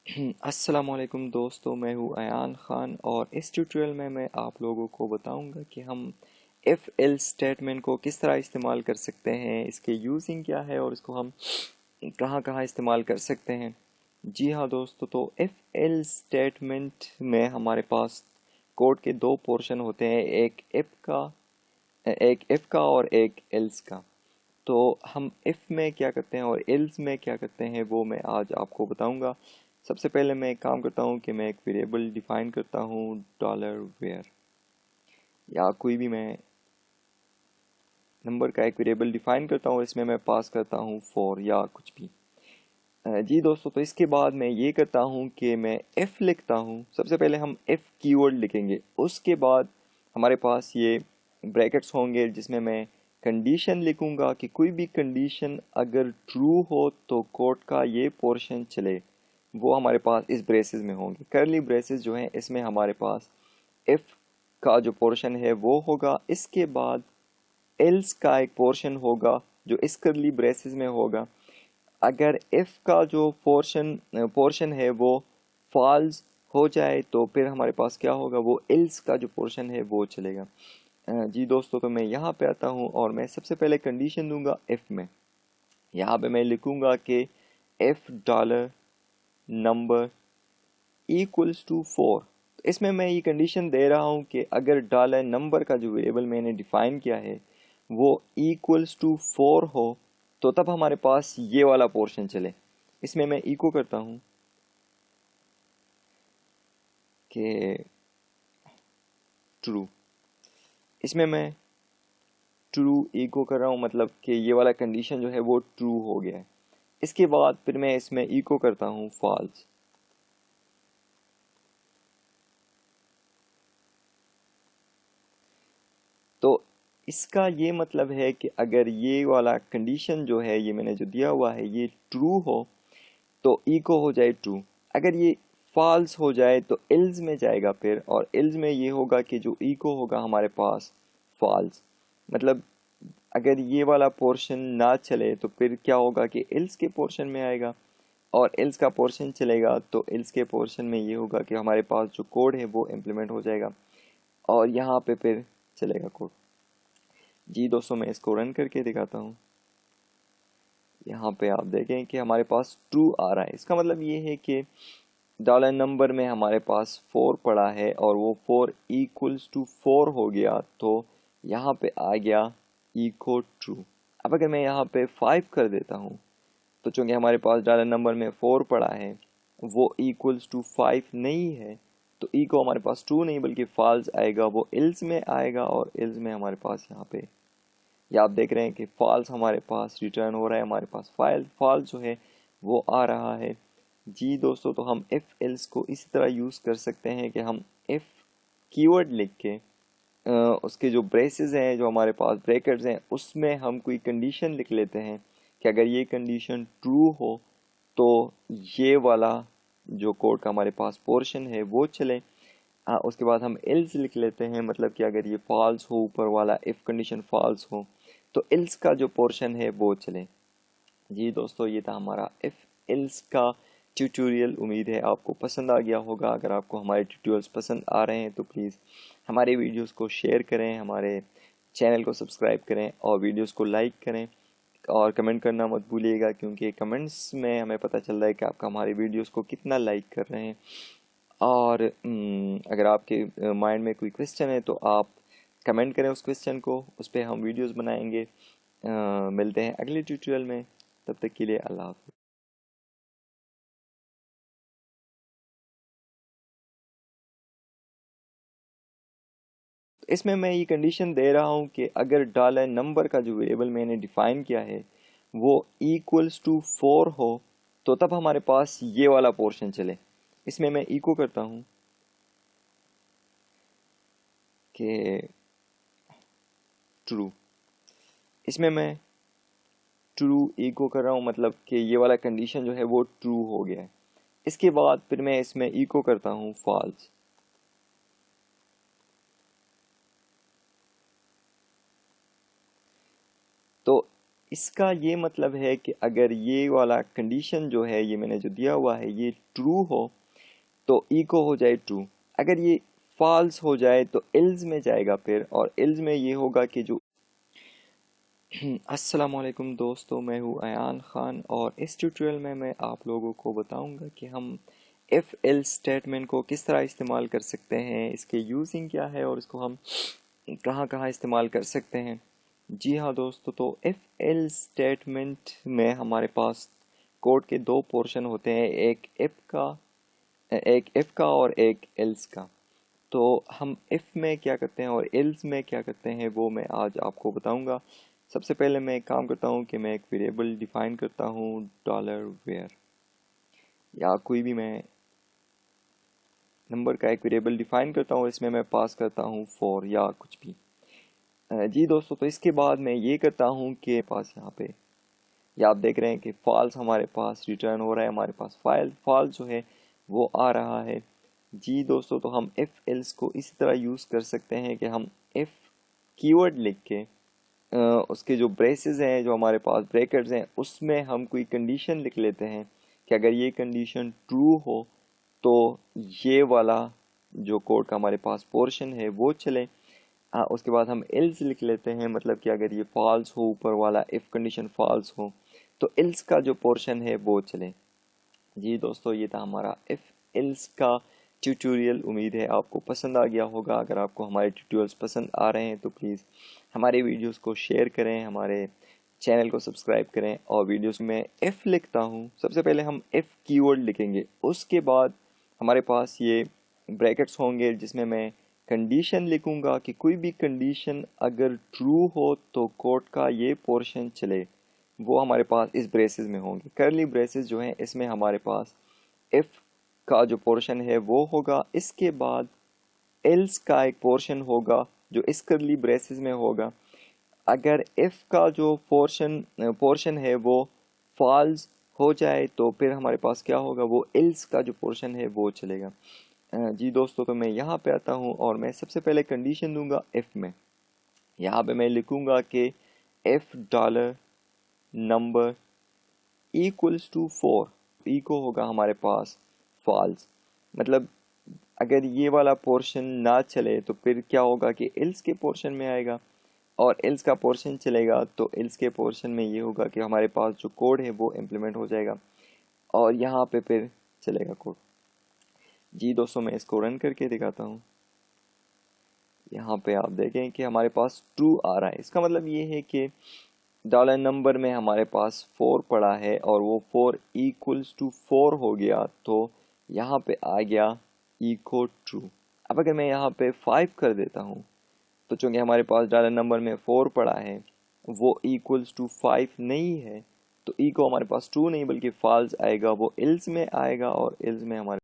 अस्सलामुअलैकुम दोस्तों, मैं हूँ अयान ख़ान और इस ट्यूटोरियल में मैं आप लोगों को बताऊंगा कि हम इफ़ एल स्टेटमेंट को किस तरह इस्तेमाल कर सकते हैं, इसके यूजिंग क्या है और इसको हम कहाँ कहाँ इस्तेमाल कर सकते हैं। जी हाँ दोस्तों, तो इफ़ एल स्टेटमेंट में हमारे पास कोड के दो पोर्शन होते हैं, एक इफ़ का और एक एल्स का। तो हम इफ़ में क्या करते हैं और एल्स में क्या करते हैं वो मैं आज आपको बताऊंगा। सबसे पहले मैं एक काम करता हूँ कि मैं एक वेरिएबल डिफाइन करता हूँ डॉलर वेयर, या कोई भी मैं नंबर का एक वेरिएबल डिफाइन करता हूँ, इसमें मैं पास करता हूँ फॉर या कुछ भी। जी दोस्तों, तो इसके बाद मैं ये करता हूँ कि मैं इफ़ लिखता हूँ। सबसे पहले हम इफ़ कीवर्ड लिखेंगे, उसके बाद हमारे पास ये ब्रैकेट्स होंगे जिसमें मैं कंडीशन लिखूंगा कि कोई भी कंडीशन अगर ट्रू हो तो कोड का ये पोर्शन चले, वो हमारे पास इस ब्रेसेस में होंगे। करली ब्रेसेस जो हैं इसमें हमारे पास इफ़ का जो पोर्शन है वो होगा, इसके बाद एल्स का एक पोर्शन होगा जो इस करली ब्रेसेस में होगा। अगर इफ़ का जो पोर्शन है वो फॉल्स हो जाए तो फिर हमारे पास क्या होगा, वो एल्स का जो पोर्शन है वो चलेगा। जी दोस्तों, तो मैं यहाँ पे आता हूँ और मैं सबसे पहले कंडीशन दूंगा इफ़ में। यहाँ पे मैं लिखूंगा कि if dollar number equals to 4। इसमें मैं ये कंडीशन दे रहा हूँ कि अगर डॉलर नंबर का जो वेरिएबल मैंने डिफाइन किया है वो इक्वल्स टू 4 हो तो तब हमारे पास ये वाला पोर्शन चले। इसमें मैं इको करता हूँ कि ट्रू। इसमें मैं ट्रू इको कर रहा हूँ, मतलब कि ये वाला कंडीशन जो है वो ट्रू हो गया है। इसके बाद फिर मैं इसमें इको करता हूँ फॉल्स। तो इसका ये मतलब है कि अगर ये वाला कंडीशन जो है, ये मैंने जो दिया हुआ है, ये ट्रू हो तो इको हो जाए ट्रू। अगर ये फॉल्स हो जाए तो एल्स में जाएगा फिर, और एल्स में ये होगा कि जो इको होगा हमारे पास फॉल्स। मतलब अगर ये वाला पोर्शन ना चले तो फिर क्या होगा कि एल्स के पोर्शन में आएगा, और एल्स का पोर्शन चलेगा तो एल्स के पोर्शन में ये होगा कि हमारे पास जो कोड है वो इम्प्लीमेंट हो जाएगा और यहाँ पे फिर चलेगा कोड। जी दोस्तों, मैं इसको रन करके दिखाता हूँ। यहाँ पे आप देखें कि हमारे पास ट्रू आ रहा है। इसका मतलब ये है कि डॉलर नंबर में हमारे पास 4 पड़ा है और वो 4 इक्वल्स टू 4 हो गया, तो यहाँ पे आ गया इको ट्रू। अब अगर मैं यहाँ पे 5 कर देता हूँ तो चूंकि हमारे पास डॉलर नंबर में 4 पड़ा है, वो इक्वल्स टू 5 नहीं है, तो इको हमारे पास ट्रू नहीं बल्कि फॉल्स आएगा, वो एल्स में आएगा और एल्स में हमारे पास यहाँ पे ये आप देख रहे हैं कि फॉल्स हमारे पास रिटर्न हो रहा है। हमारे पास फाइल फॉल्स जो है वो आ रहा है। जी दोस्तों, तो हम इफ़ एल्स को इसी तरह यूज़ कर सकते हैं कि हम इफ़ कीवर्ड लिख के उसके जो ब्रेसेस हैं, जो हमारे पास ब्रैकेट्स हैं, उसमें हम कोई कंडीशन लिख लेते हैं कि अगर ये कंडीशन ट्रू हो तो ये वाला जो कोड का हमारे पास पोर्शन है वो चले। उसके बाद हम एल्स लिख लेते हैं, मतलब कि अगर ये फॉल्स हो, ऊपर वाला इफ़ कंडीशन फॉल्स हो तो एल्स का जो पोर्शन है वो चले। जी दोस्तों, ये था हमारा इफ़ एल्स का ट्यूटोरियल। उम्मीद है आपको पसंद आ गया होगा। अगर आपको हमारे ट्यूटोरियल्स पसंद आ रहे हैं तो प्लीज़ हमारे वीडियोस को शेयर करें, हमारे चैनल को सब्सक्राइब करें और वीडियोस को लाइक करें, और कमेंट करना मत भूलिएगा क्योंकि कमेंट्स में हमें पता चल रहा है कि आपका हमारे वीडियोस को कितना लाइक कर रहे हैं। और अगर आपके माइंड में कोई क्वेश्चन है तो आप कमेंट करें उस क्वेश्चन को, उस पर हम वीडियोस बनाएंगे। मिलते हैं अगले ट्यूटोरियल में, तब तक के लिए अल्लाह हाफ़िज़। इसमें मैं ये कंडीशन दे रहा हूँ कि अगर डॉलर नंबर का जो वेरिएबल मैंने डिफाइन किया है वो इक्वल्स टू 4 हो तो तब हमारे पास ये वाला पोर्शन चले। इसमें मैं इको करता हूँ कि ट्रू। इसमें मैं ट्रू इको कर रहा हूँ, मतलब कि ये वाला कंडीशन जो है वो ट्रू हो गया है। इसके बाद फिर मैं इसमें इको करता हूँ फॉल्स। तो इसका ये मतलब है कि अगर ये वाला कंडीशन जो है ये मैंने जो दिया हुआ है ये ट्रू हो तो इको हो जाए ट्रू। अगर ये फॉल्स हो जाए तो एल्स में जाएगा फिर, और एल्स में ये होगा कि जो अस्सलाम वालेकुम दोस्तों, मैं हूँ अयान ख़ान और इस ट्यूटोरियल में मैं आप लोगों को बताऊंगा कि हम इफ़ एल्स स्टेटमेंट को किस तरह इस्तेमाल कर सकते हैं, इसके यूजिंग क्या है और इसको हम कहाँ कहाँ इस्तेमाल कर सकते हैं। जी हाँ दोस्तों, तो इफ़ एल्स स्टेटमेंट में हमारे पास कोड के दो पोर्शन होते हैं, एक इफ़ का और एक एल्स का। तो हम इफ़ में क्या करते हैं और एल्स में क्या करते हैं वो मैं आज आपको बताऊंगा। सबसे पहले मैं एक काम करता हूँ कि मैं एक वेरिएबल डिफाइन करता हूँ $var, या कोई भी मैं नंबर का एक वेरिएबल डिफाइन करता हूँ, इसमें मैं पास करता हूँ फॉर या कुछ भी। जी दोस्तों, तो इसके बाद मैं ये करता हूँ कि पास यहाँ पे या आप देख रहे हैं कि फॉल्स हमारे पास रिटर्न हो रहा है, हमारे पास फॉल्स जो है वो आ रहा है। जी दोस्तों, तो हम इफ़ एल्स को इसी तरह यूज़ कर सकते हैं कि हम इफ़ कीवर्ड लिख के उसके जो ब्रेसेस हैं, जो हमारे पास ब्रैकेट्स हैं, उसमें हम कोई कंडीशन लिख लेते हैं कि अगर ये कंडीशन ट्रू हो तो ये वाला जो कोड का हमारे पास पोर्शन है वो चले। उसके बाद हम एल्स लिख लेते हैं, मतलब कि अगर ये फॉल्स हो, ऊपर वाला इफ़ कंडीशन फॉल्स हो तो एल्स का जो पोर्शन है वो चले। जी दोस्तों, ये था हमारा इफ़ एल्स का ट्यूटोरियल। उम्मीद है आपको पसंद आ गया होगा। अगर आपको हमारे ट्यूटोरियल्स पसंद आ रहे हैं तो प्लीज़ हमारे वीडियोस को शेयर करें, हमारे चैनल को सब्सक्राइब करें। और वीडियोस में इफ़ लिखता हूँ, सबसे पहले हम इफ़ कीवर्ड लिखेंगे, उसके बाद हमारे पास ये ब्रैकेट्स होंगे जिसमें मैं कंडीशन लिखूंगा कि कोई भी कंडीशन अगर ट्रू हो तो कोड का ये पोर्शन चले। वो हमारे पास इस ब्रेसेस में होंगे। करली ब्रेसेस जो हैं इसमें हमारे पास इफ़ का जो पोर्शन है वो होगा, इसके बाद एल्स का एक पोर्शन होगा जो इस करली ब्रेसेस में होगा। अगर इफ़ का जो पोर्शन है वो फॉल्स हो जाए तो फिर हमारे पास क्या होगा, वो एल्स का जो पोर्शन है वो चलेगा। जी दोस्तों, तो मैं यहाँ पे आता हूँ और मैं सबसे पहले कंडीशन दूंगा इफ़ में। यहाँ पे मैं लिखूंगा कि if dollar number equals to 4, echo होगा हमारे पास फॉल्स। मतलब अगर ये वाला पोर्शन ना चले तो फिर क्या होगा कि एल्स के पोर्शन में आएगा, और एल्स का पोर्शन चलेगा तो एल्स के पोर्शन में ये होगा कि हमारे पास जो कोड है वो इम्प्लीमेंट हो जाएगा और यहाँ पे फिर चलेगा कोड। जी दोस्तों, मैं इसको रन करके दिखाता हूँ। यहाँ पे आप देखें कि हमारे पास ट्रू आ रहा है। इसका मतलब ये है कि डॉलर नंबर में हमारे पास 4 पड़ा है और वो 4 इक्वल्स टू 4 हो गया, तो यहाँ पे आ गया इको ट्रू। अब अगर मैं यहाँ पे 5 कर देता हूँ तो चूंकि हमारे पास डॉलर नंबर में 4 पड़ा है, वो इक्वल्स टू 5 नहीं है, तो इको हमारे पास ट्रू नहीं बल्कि फॉल्स आएगा, वो एल्स में आएगा और एल्स में हमारे